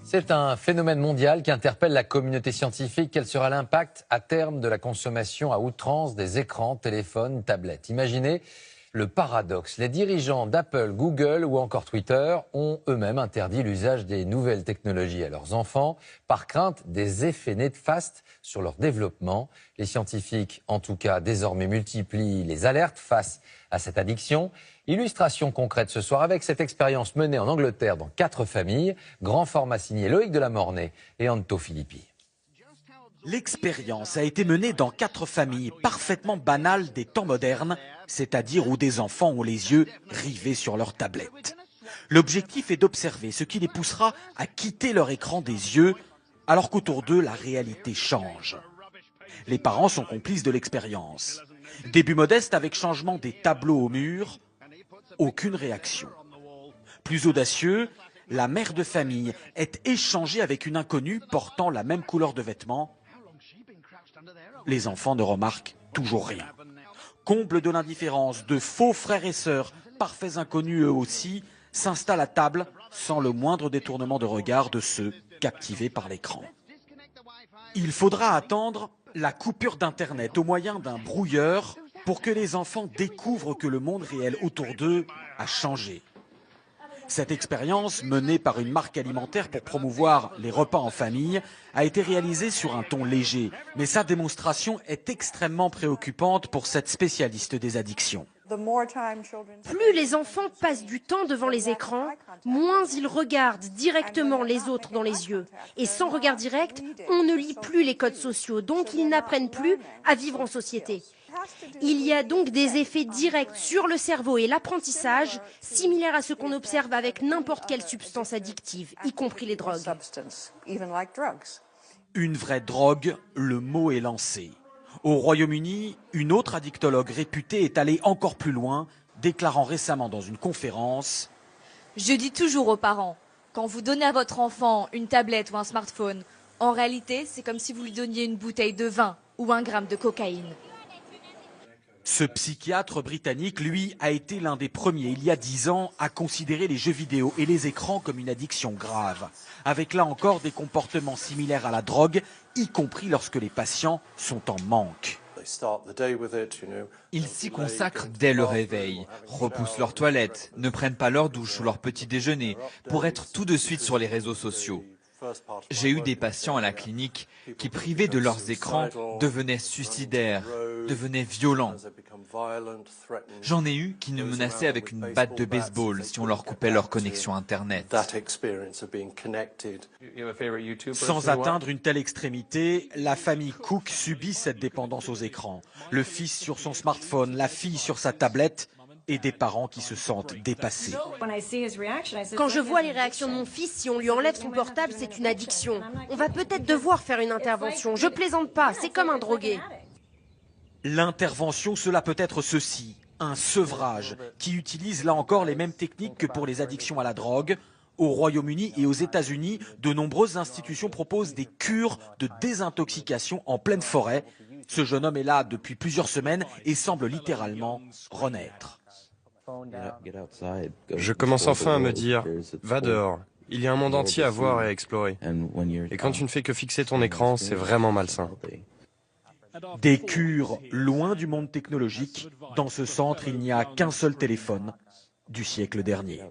C'est un phénomène mondial qui interpelle la communauté scientifique. Quel sera l'impact à terme de la consommation à outrance des écrans, téléphones, tablettes? Imaginez le paradoxe. Les dirigeants d'Apple, Google ou encore Twitter ont eux-mêmes interdit l'usage des nouvelles technologies à leurs enfants par crainte des effets néfastes sur leur développement. Les scientifiques, en tout cas, désormais multiplient les alertes face à cette addiction. Illustration concrète ce soir avec cette expérience menée en Angleterre dans 4 familles. Grand format signé Loïc Delamornay et Anto Filippi. L'expérience a été menée dans 4 familles parfaitement banales des temps modernes, c'est-à-dire où des enfants ont les yeux rivés sur leur tablette. L'objectif est d'observer ce qui les poussera à quitter leur écran des yeux, alors qu'autour d'eux, la réalité change. Les parents sont complices de l'expérience. Début modeste avec changement des tableaux au mur, aucune réaction. Plus audacieux, la mère de famille est échangée avec une inconnue portant la même couleur de vêtements. Les enfants ne remarquent toujours rien. Comble de l'indifférence, de faux frères et sœurs, parfaits inconnus eux aussi, s'installent à table sans le moindre détournement de regard de ceux captivés par l'écran. Il faudra attendre la coupure d'Internet au moyen d'un brouilleur pour que les enfants découvrent que le monde réel autour d'eux a changé. Cette expérience, menée par une marque alimentaire pour promouvoir les repas en famille, a été réalisée sur un ton léger. Mais sa démonstration est extrêmement préoccupante pour cette spécialiste des addictions. Plus les enfants passent du temps devant les écrans, moins ils regardent directement les autres dans les yeux. Et sans regard direct, on ne lit plus les codes sociaux, donc ils n'apprennent plus à vivre en société. Il y a donc des effets directs sur le cerveau et l'apprentissage, similaires à ce qu'on observe avec n'importe quelle substance addictive, y compris les drogues. Une vraie drogue, le mot est lancé. Au Royaume-Uni, une autre addictologue réputée est allée encore plus loin, déclarant récemment dans une conférence « Je dis toujours aux parents, quand vous donnez à votre enfant une tablette ou un smartphone, en réalité, c'est comme si vous lui donniez une bouteille de vin ou 1 gramme de cocaïne. » Ce psychiatre britannique, lui, a été l'un des premiers, il y a 10 ans, à considérer les jeux vidéo et les écrans comme une addiction grave, avec là encore des comportements similaires à la drogue, y compris lorsque les patients sont en manque. Ils s'y consacrent dès le réveil, repoussent leurs toilettes, ne prennent pas leur douche ou leur petit déjeuner pour être tout de suite sur les réseaux sociaux. J'ai eu des patients à la clinique qui, privés de leurs écrans, devenaient suicidaires, devenaient violents. J'en ai eu qui nous menaçaient avec une batte de baseball si on leur coupait leur connexion Internet. Sans atteindre une telle extrémité, la famille Cook subit cette dépendance aux écrans. Le fils sur son smartphone, la fille sur sa tablette, et des parents qui se sentent dépassés. Quand je vois les réactions de mon fils, si on lui enlève son portable, c'est une addiction. On va peut-être devoir faire une intervention. Je plaisante pas, c'est comme un drogué. L'intervention, cela peut être ceci, un sevrage, qui utilise là encore les mêmes techniques que pour les addictions à la drogue. Au Royaume-Uni et aux États-Unis, de nombreuses institutions proposent des cures de désintoxication en pleine forêt. Ce jeune homme est là depuis plusieurs semaines et semble littéralement renaître. Je commence enfin à me dire, va dehors, il y a un monde entier à voir et à explorer. Et quand tu ne fais que fixer ton écran, c'est vraiment malsain. Des cures loin du monde technologique. Dans ce centre, il n'y a qu'un seul téléphone du siècle dernier.